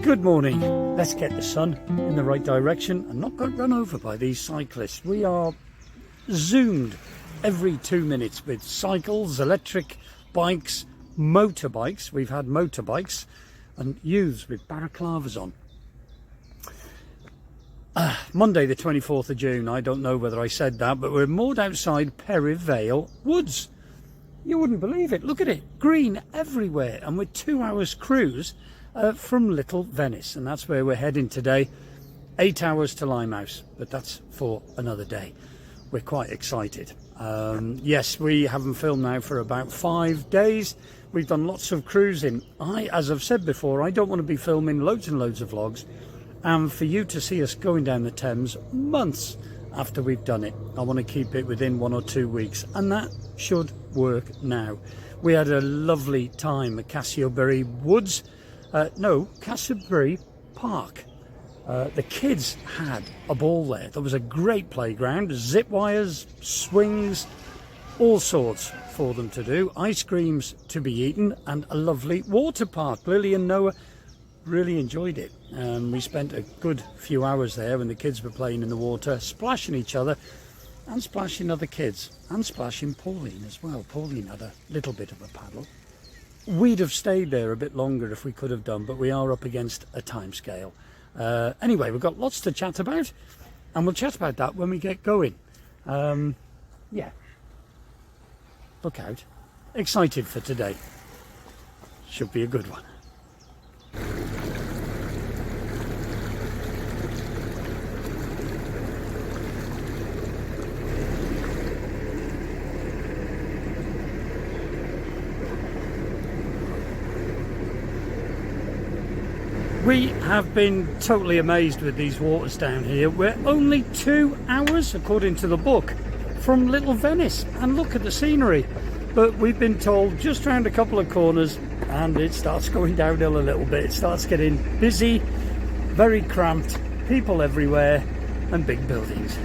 Good morning. Let's get the sun in the right direction and not get run over by these cyclists. We are zoomed every 2 minutes with cycles, electric bikes, motorbikes. We've had motorbikes and youths with balaclavas on. Monday the 24th of June, I don't know whether I said that, but we're moored outside Perivale Woods. You wouldn't believe it, look at it, green everywhere, and we're 2 hours cruise from Little Venice, and that's where we're heading today. 8 hours to Limehouse, but that's for another day. We're quite excited. Yes, we haven't filmed now for about 5 days. We've done lots of cruising. As I've said before, I don't want to be filming loads and loads of vlogs, and for you to see us going down the Thames months after we've done it. I want to keep it within 1 or 2 weeks, and that should work now. We had a lovely time at Castleberry Woods. Castleberry Park. The kids had a ball there. There was a great playground, zip wires, swings, all sorts for them to do, ice creams to be eaten, and a lovely water park. Lily and Noah really enjoyed it. We spent a good few hours there when the kids were playing in the water, splashing each other and splashing other kids, and splashing Pauline as well. Pauline had a little bit of a paddle. We'd have stayed there a bit longer if we could have done, but we are up against a time scale. Anyway, we've got lots to chat about, and we'll chat about that when we get going. Yeah, look out. Excited for today. Should be a good one. We have been totally amazed with these waters down here. We're only 2 hours, according to the book, from Little Venice, and look at the scenery. But we've been told just round a couple of corners and it starts going downhill a little bit. It starts getting busy, very cramped, people everywhere, and big buildings.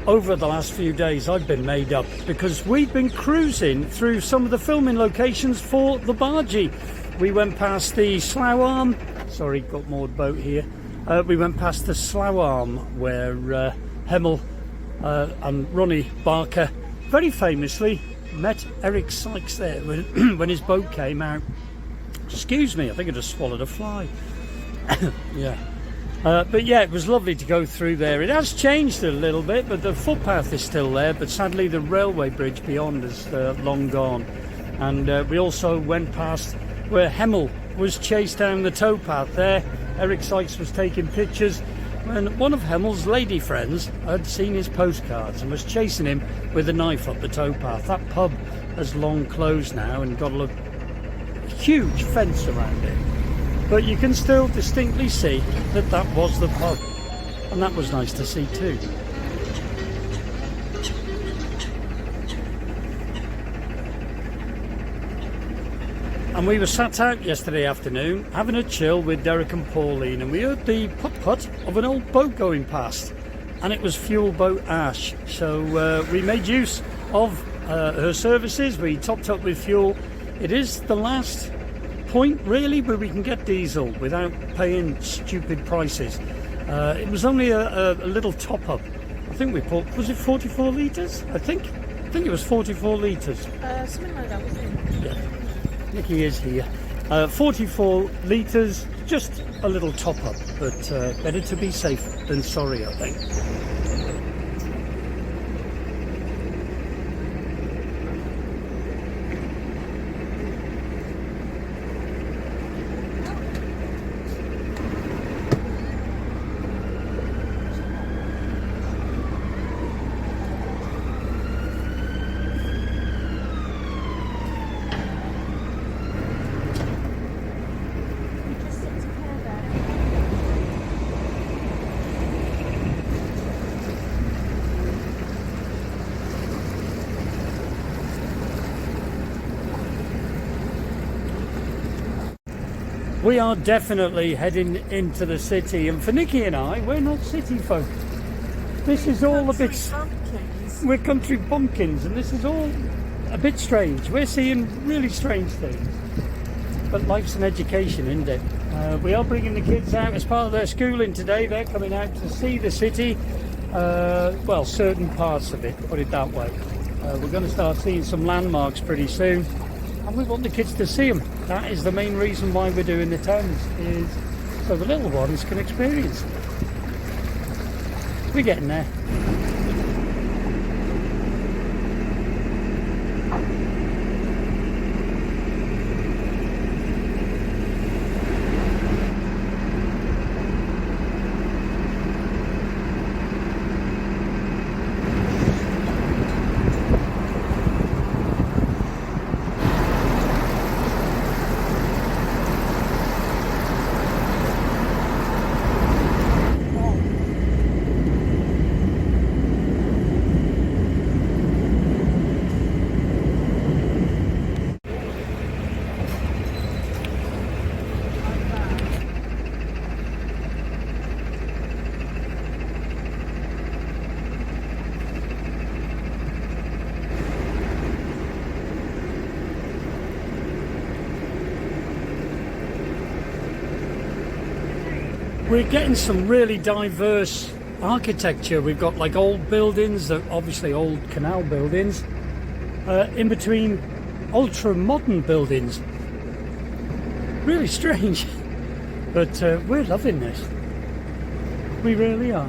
Over the last few days I've been made up because we've been cruising through some of the filming locations for the bargee. We went past the Slough Arm, sorry, got moored boat here. We went past the Slough Arm where Hemel and Ronnie Barker very famously met Eric Sykes there when his boat came out. Excuse me, I think I just swallowed a fly. Yeah. But yeah, it was lovely to go through there. It has changed a little bit, but the footpath is still there, but sadly the railway bridge beyond is long gone. And we also went past where Hemel was chased down the towpath there. Eric Sykes was taking pictures when one of Hemel's lady friends had seen his postcards and was chasing him with a knife up the towpath. That pub has long closed now and got a huge fence around it. But you can still distinctly see that that was the pub, and that was nice to see too. And we were sat out yesterday afternoon having a chill with Derek and Pauline, and we heard the putt-putt of an old boat going past, and it was Fuel Boat Ash. So we made use of her services. We topped up with fuel. It is the last point really where we can get diesel without paying stupid prices. It was only a little top up. I think we put, was it 44 litres? I think it was 44 litres. Something like that, wasn't it? Yeah, Nicky is here. 44 litres, just a little top up, but better to be safe than sorry, I think. We are definitely heading into the city, and for Nikki and I, we're not city folk. This is all a bit... We're country bumpkins, and this is all a bit strange. We're seeing really strange things. But life's an education, isn't it? We are bringing the kids out as part of their schooling today. They're coming out to see the city. Well, certain parts of it, put it that way. We're going to start seeing some landmarks pretty soon. And we want the kids to see them. That is the main reason why we're doing the Thames, is so the little ones can experience it. We're getting there. We're getting some really diverse architecture. We've got like old buildings, obviously old canal buildings, in between ultra modern buildings. Really strange, but we're loving this. We really are.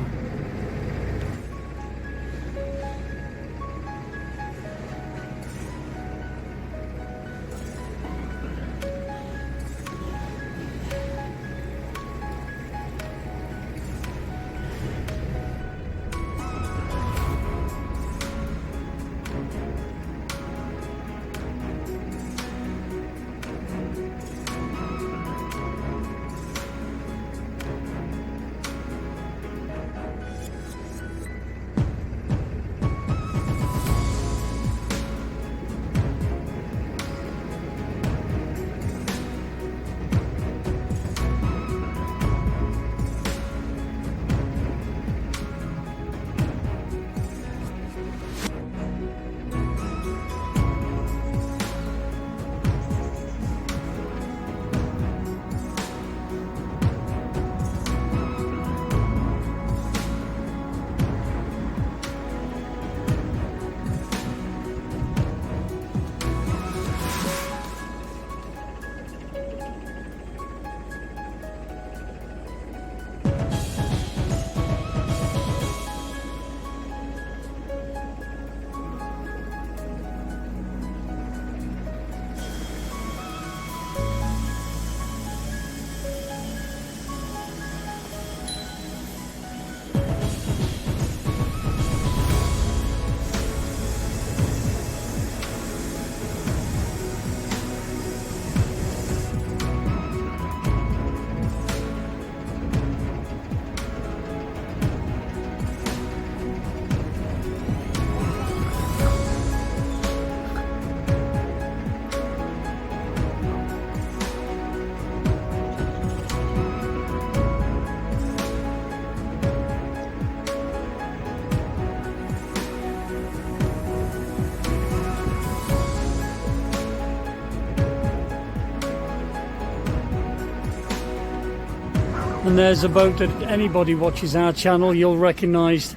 And there's a boat that anybody watches our channel, you'll recognise.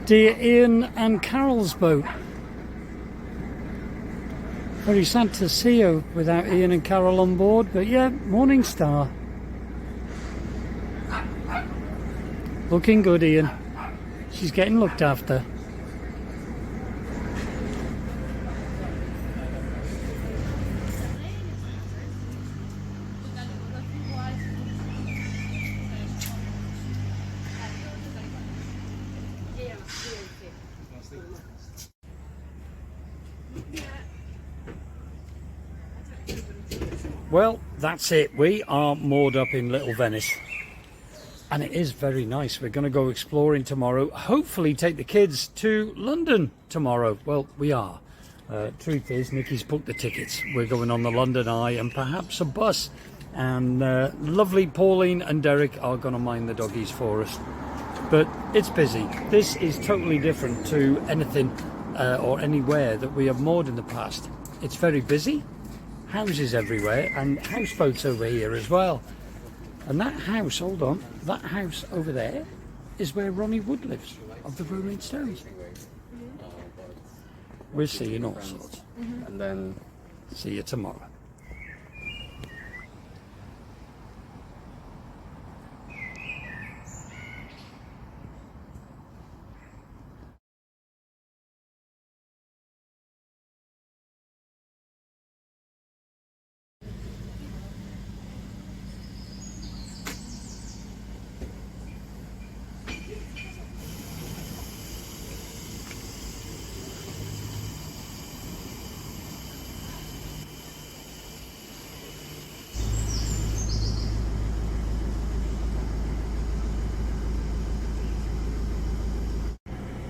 Dear Ian and Carol's boat. Very sad to see her without Ian and Carol on board, but yeah, Morning Star. Looking good, Ian. She's getting looked after. Well, that's it. We are moored up in Little Venice. And it is very nice. We're going to go exploring tomorrow. Hopefully take the kids to London tomorrow. Well, we are. Truth is, Nikki's booked the tickets. We're going on the London Eye and perhaps a bus. And lovely Pauline and Derek are going to mind the doggies for us. But it's busy. This is totally different to anything or anywhere that we have moored in the past. It's very busy, houses everywhere, and houseboats over here as well. And that house, hold on, that house over there is where Ronnie Wood lives, of the Rolling Stones. We're seeing all sorts. And then see you tomorrow.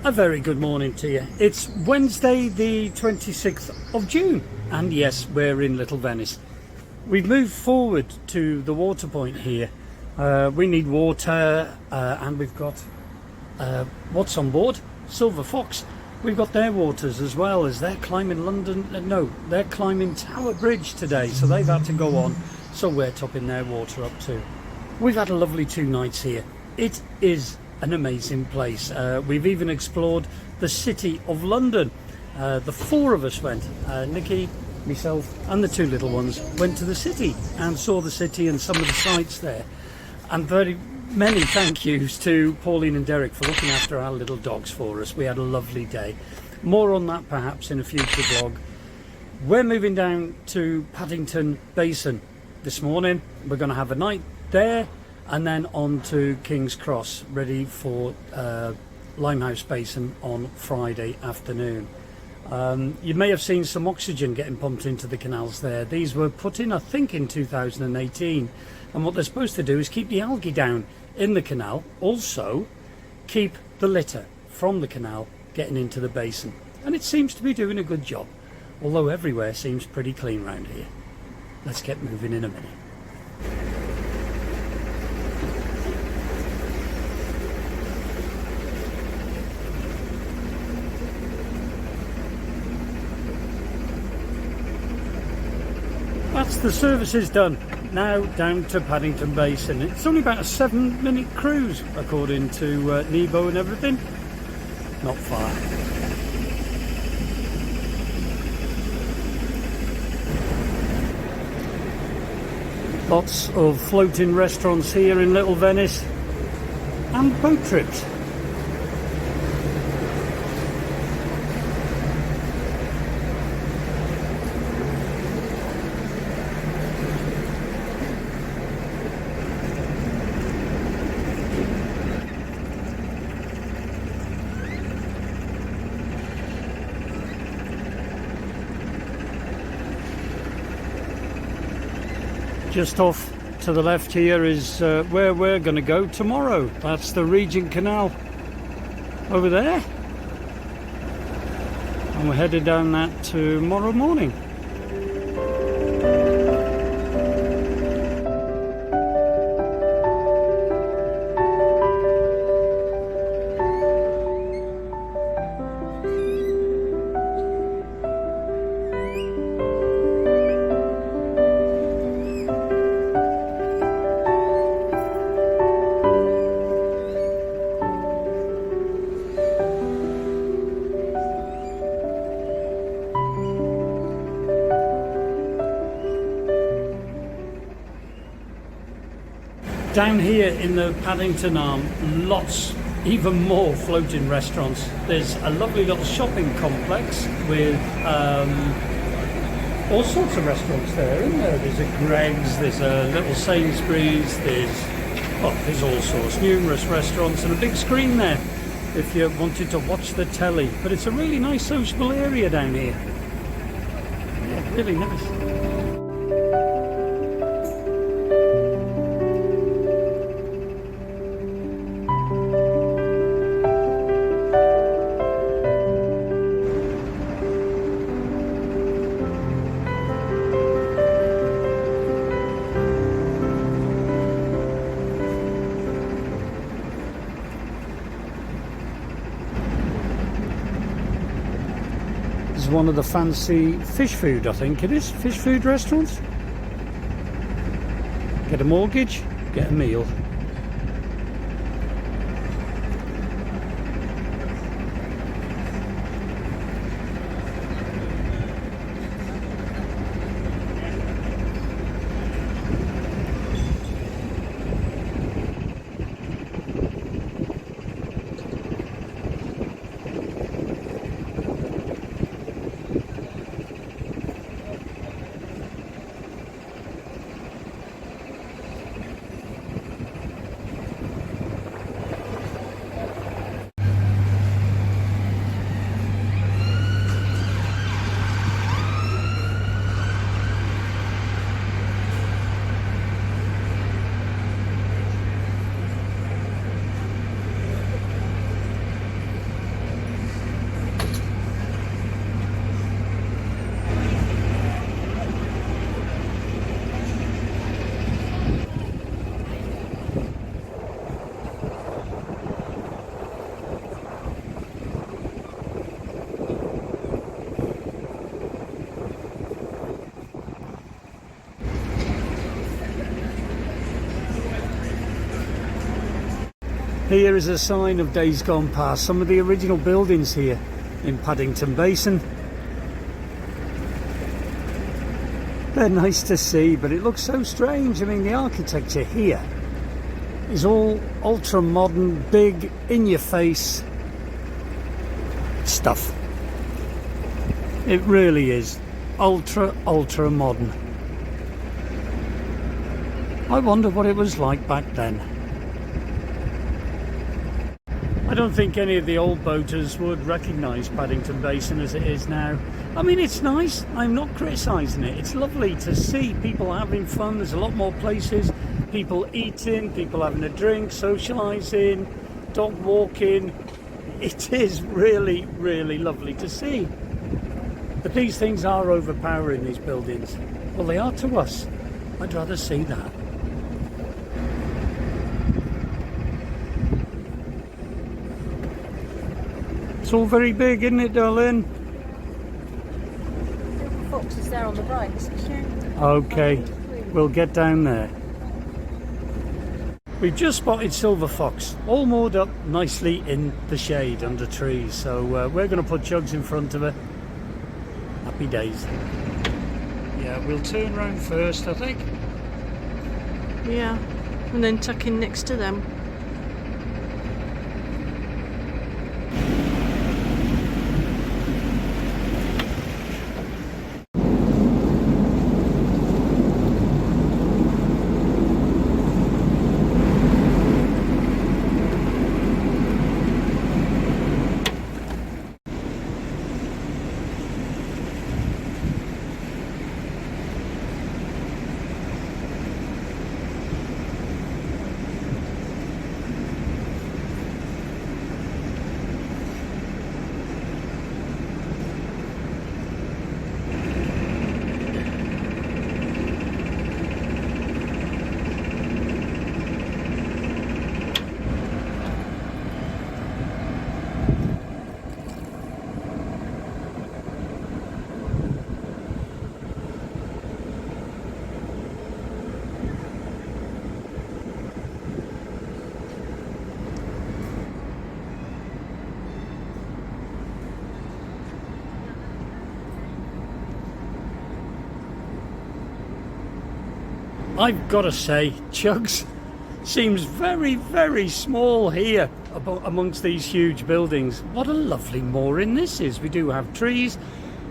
A very good morning to you. It's Wednesday the 26th of June, and yes, we're in Little Venice. We've moved forward to the water point here. We need water, and we've got what's on board? Silver Fox. We've got their waters as well, as they're climbing they're climbing Tower Bridge today, so they've had to go on, so we're topping their water up too. We've had a lovely 2 nights here. It is an amazing place. We've even explored the city of London. The 4 of us went, Nikki, myself and the 2 little ones went to the city and saw the city and some of the sights there. And very many thank yous to Pauline and Derek for looking after our little dogs for us. We had a lovely day. More on that perhaps in a future vlog. We're moving down to Paddington Basin this morning. We're going to have a night there and then on to King's Cross, ready for Limehouse Basin on Friday afternoon. You may have seen some oxygen getting pumped into the canals there. These were put in, I think, in 2018, and what they're supposed to do is keep the algae down in the canal, also keep the litter from the canal getting into the basin, and it seems to be doing a good job, although everywhere seems pretty clean round here. Let's get moving in a minute. That's the services done. Now down to Paddington Basin. It's only about a 7-minute cruise according to Nebo and everything. Not far. Lots of floating restaurants here in Little Venice and boat trips. Just off to the left here is where we're going to go tomorrow. That's the Regent Canal over there. And we're headed down that tomorrow morning. Down here in the Paddington Arm, lots, even more floating restaurants. There's a lovely little shopping complex with all sorts of restaurants there, isn't there? There's a Greggs, there's a little Sainsbury's, there's all sorts, numerous restaurants and a big screen there if you wanted to watch the telly. But it's a really nice sociable area down here. Yeah, really nice. is one of the fancy fish food, I think it is, fish food restaurants. Get a mortgage, get a meal. Here is a sign of days gone past. Some of the original buildings here in Paddington Basin. They're nice to see, but it looks so strange. I mean, the architecture here is all ultra modern, big, in your face stuff. It really is ultra modern. I wonder what it was like back then. I don't think any of the old boaters would recognise Paddington Basin as it is now. I mean, it's nice, I'm not criticising it. It's lovely to see people having fun. There's a lot more places, people eating, people having a drink, socialising, dog walking. It is really lovely to see. But these things are overpowering, these buildings. Well, they are to us. I'd rather see that. It's all very big, isn't it, darling? The fox is there on the right, isn't she? Okay, we'll get down there. We've just spotted silver fox, all moored up nicely in the shade under trees. So we're going to put Chugs in front of her. Happy days. Yeah, we'll turn round first, I think. Yeah, and then tuck in next to them. I've got to say, Chugs seems very small here amongst these huge buildings. What a lovely mooring this is. We do have trees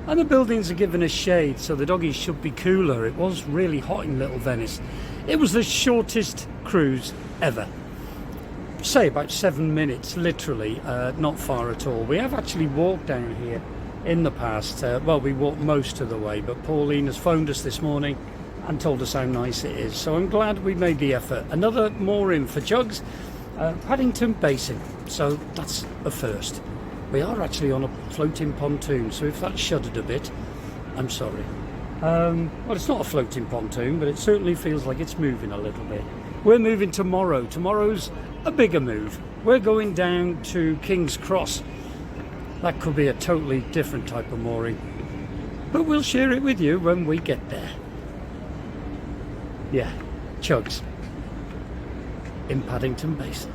and the buildings are given us shade, so the doggies should be cooler. It was really hot in Little Venice. It was the shortest cruise ever. Say about 7 minutes, literally, not far at all. We have actually walked down here in the past. Well, we walked most of the way, but Pauline has phoned us this morning and told us how nice it is. So I'm glad we made the effort. Another mooring for Chugs, Paddington Basin. So that's a first. We are actually on a floating pontoon, so if that shuddered a bit, I'm sorry. Well, it's not a floating pontoon, but it certainly feels like it's moving a little bit. We're moving tomorrow. Tomorrow's a bigger move. We're going down to King's Cross. That could be a totally different type of mooring. But we'll share it with you when we get there. Yeah, Chugs in Paddington Basin.